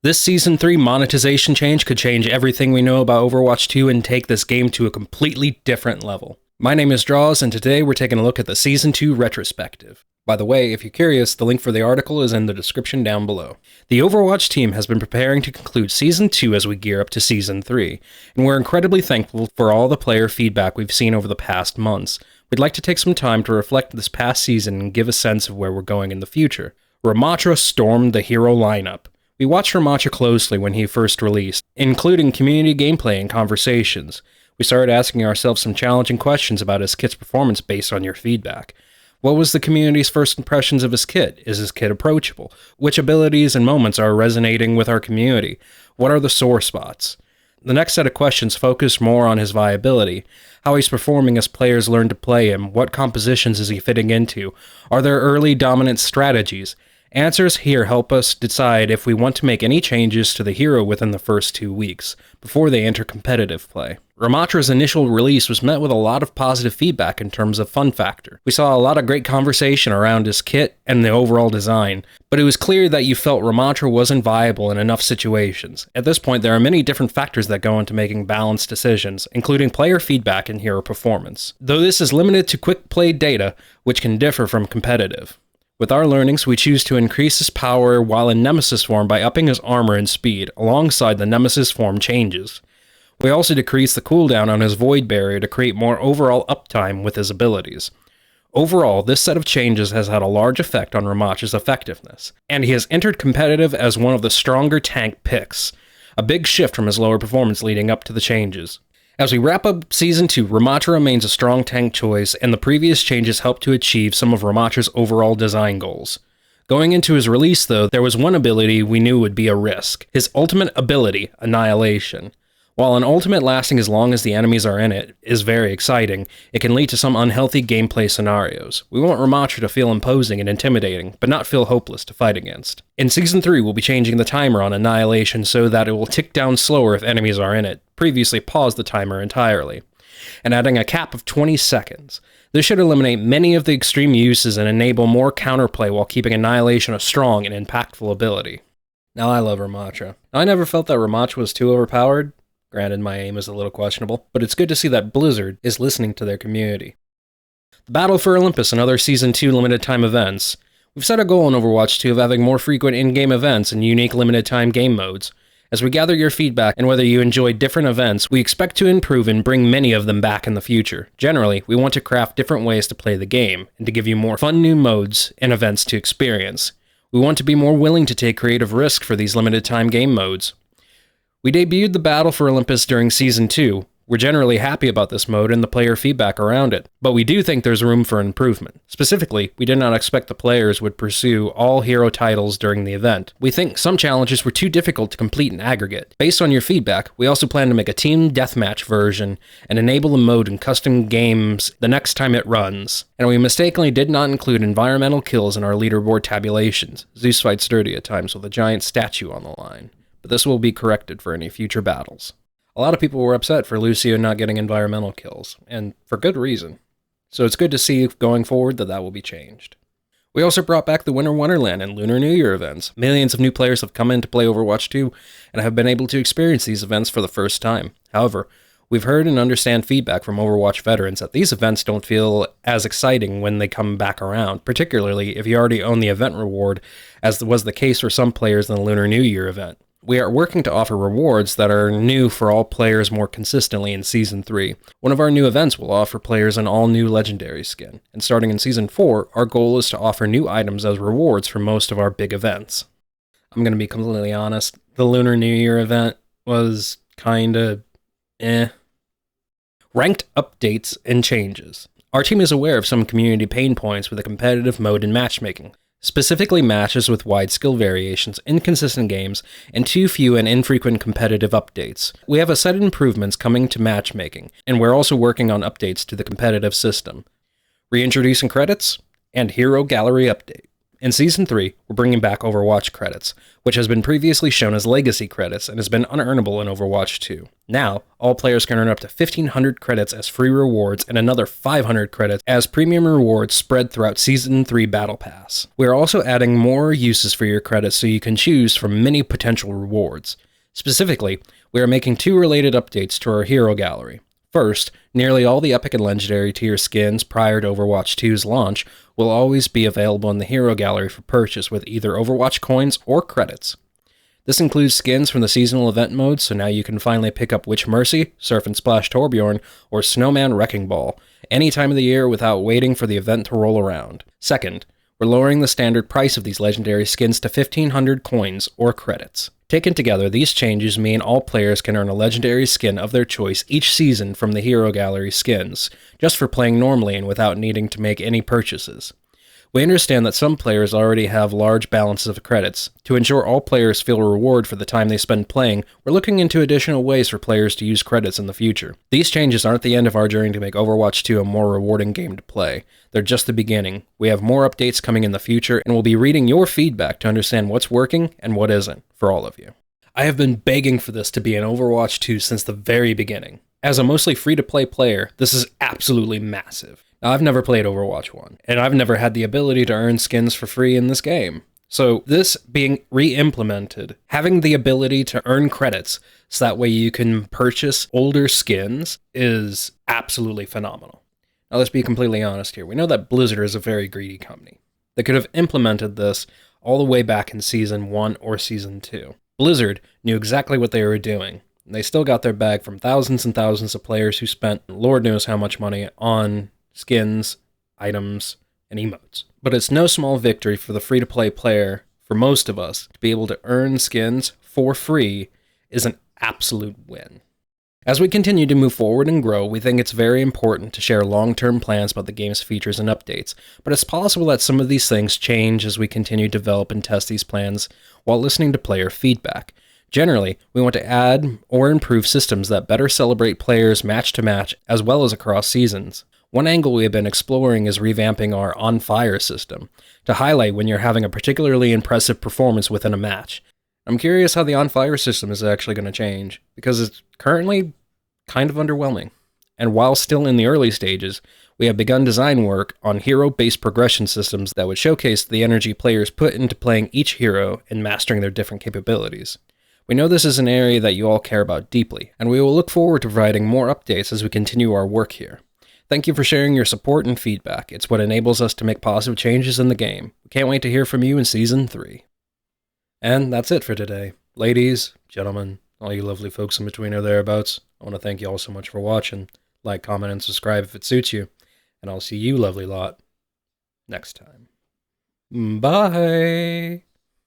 This Season 3 monetization change could change everything we know about Overwatch 2 and take this game to a completely different level. My name is ColinDrawz, and today we're taking a look at the Season 2 retrospective. By the way, if you're curious, the link for the article is in the description down below. The Overwatch team has been preparing to conclude Season 2 as we gear up to Season 3, and we're incredibly thankful for all the player feedback we've seen over the past months. We'd like to take some time to reflect this past season and give a sense of where we're going in the future. Ramattra stormed the hero lineup. We watched Ramattra closely when he first released, including community gameplay and conversations. We started asking ourselves some challenging questions about his kit's performance based on your feedback. What was the community's first impressions of his kit? Is his kit approachable? Which abilities and moments are resonating with our community? What are the sore spots? The next set of questions focused more on his viability, how he's performing as players learn to play him, what compositions is he fitting into, are there early dominant strategies? Answers here help us decide if we want to make any changes to the hero within the first 2 weeks, before they enter competitive play. Ramattra's initial release was met with a lot of positive feedback in terms of fun factor. We saw a lot of great conversation around his kit and the overall design, but it was clear that you felt Ramattra wasn't viable in enough situations. At this point, there are many different factors that go into making balanced decisions, including player feedback and hero performance. Though this is limited to quick play data, which can differ from competitive. With our learnings, we choose to increase his power while in Nemesis form by upping his armor and speed, alongside the Nemesis form changes. We also decrease the cooldown on his Void Barrier to create more overall uptime with his abilities. Overall, this set of changes has had a large effect on Ramattra's effectiveness, and he has entered competitive as one of the stronger tank picks, a big shift from his lower performance leading up to the changes. As we wrap up Season 2, Ramattra remains a strong tank choice, and the previous changes helped to achieve some of Ramattra's overall design goals. Going into his release, though, there was one ability we knew would be a risk: his ultimate ability, Annihilation. While an ultimate lasting as long as the enemies are in it is very exciting, it can lead to some unhealthy gameplay scenarios. We want Ramattra to feel imposing and intimidating, but not feel hopeless to fight against. In Season 3, we'll be changing the timer on Annihilation so that it will tick down slower if enemies are in it. Previously pause the timer entirely, and adding a cap of 20 seconds. This should eliminate many of the extreme uses and enable more counterplay while keeping Annihilation a strong and impactful ability. Now I love Ramattra. I never felt that Ramattra was too overpowered. Granted, my aim is a little questionable, but it's good to see that Blizzard is listening to their community. The Battle for Olympus and other Season 2 limited time events. We've set a goal in Overwatch 2 of having more frequent in-game events and unique limited time game modes. As we gather your feedback and whether you enjoy different events, we expect to improve and bring many of them back in the future. Generally, we want to craft different ways to play the game, and to give you more fun new modes and events to experience. We want to be more willing to take creative risk for these limited time game modes. We debuted the Battle for Olympus during Season 2. We're generally happy about this mode and the player feedback around it, but we do think there's room for improvement. Specifically, we did not expect the players would pursue all hero titles during the event. We think some challenges were too difficult to complete in aggregate. Based on your feedback, we also plan to make a team deathmatch version and enable the mode in custom games the next time it runs. And we mistakenly did not include environmental kills in our leaderboard tabulations. Zeus fights dirty at times with a giant statue on the line, but this will be corrected for any future battles. A lot of people were upset for Lucio not getting environmental kills, and for good reason. So it's good to see going forward that will be changed. We also brought back the Winter Wonderland and Lunar New Year events. Millions of new players have come in to play Overwatch 2, and have been able to experience these events for the first time. However, we've heard and understand feedback from Overwatch veterans that these events don't feel as exciting when they come back around, particularly if you already own the event reward, as was the case for some players in the Lunar New Year event. We are working to offer rewards that are new for all players more consistently in Season 3. One of our new events will offer players an all-new Legendary skin, and starting in Season 4, our goal is to offer new items as rewards for most of our big events. I'm going to be completely honest, the Lunar New Year event was kinda Ranked updates and changes. Our team is aware of some community pain points with the competitive mode in matchmaking. Specifically matches with wide skill variations, inconsistent games, and too few and infrequent competitive updates. We have a set of improvements coming to matchmaking, and we're also working on updates to the competitive system. Reintroducing credits, and Hero Gallery update. In Season 3, we're bringing back Overwatch credits, which has been previously shown as legacy credits and has been unearnable in Overwatch 2. Now, all players can earn up to 1,500 credits as free rewards and another 500 credits as premium rewards spread throughout Season 3 Battle Pass. We are also adding more uses for your credits so you can choose from many potential rewards. Specifically, we are making 2 related updates to our hero gallery. First, nearly all the Epic and Legendary tier skins prior to Overwatch 2's launch will always be available in the hero gallery for purchase with either Overwatch coins or credits. This includes skins from the seasonal event mode, so now you can finally pick up Witch Mercy, Surf and Splash Torbjorn, or Snowman Wrecking Ball any time of the year without waiting for the event to roll around. Second, we're lowering the standard price of these legendary skins to 1,500 coins or credits. Taken together, these changes mean all players can earn a legendary skin of their choice each season from the Hero Gallery skins, just for playing normally and without needing to make any purchases. We understand that some players already have large balances of credits. To ensure all players feel a reward for the time they spend playing, we're looking into additional ways for players to use credits in the future. These changes aren't the end of our journey to make Overwatch 2 a more rewarding game to play. They're just the beginning. We have more updates coming in the future, and we'll be reading your feedback to understand what's working and what isn't, for all of you. I have been begging for this to be in Overwatch 2 since the very beginning. As a mostly free-to-play player, this is absolutely massive. Now, I've never played Overwatch 1, and I've never had the ability to earn skins for free in this game. So this being re-implemented, having the ability to earn credits so that way you can purchase older skins is absolutely phenomenal. Now, let's be completely honest here. We know that Blizzard is a very greedy company. They could have implemented this all the way back in Season 1 or Season 2. Blizzard knew exactly what they were doing. They still got their bag from thousands and thousands of players who spent Lord knows how much money on skins, items, and emotes. But it's no small victory for the free-to-play player, for most of us, to be able to earn skins for free is an absolute win. As we continue to move forward and grow, we think it's very important to share long-term plans about the game's features and updates, but it's possible that some of these things change as we continue to develop and test these plans while listening to player feedback. Generally, we want to add or improve systems that better celebrate players match to match as well as across seasons. One angle we have been exploring is revamping our On Fire system to highlight when you're having a particularly impressive performance within a match. I'm curious how the On Fire system is actually going to change, because it's currently kind of underwhelming. And while still in the early stages, we have begun design work on hero-based progression systems that would showcase the energy players put into playing each hero and mastering their different capabilities. We know this is an area that you all care about deeply, and we will look forward to providing more updates as we continue our work here. Thank you for sharing your support and feedback. It's what enables us to make positive changes in the game. We can't wait to hear from you in Season 3. And that's it for today. Ladies, gentlemen, all you lovely folks in between or thereabouts, I want to thank you all so much for watching. Like, comment, and subscribe if it suits you. And I'll see you lovely lot next time. Bye!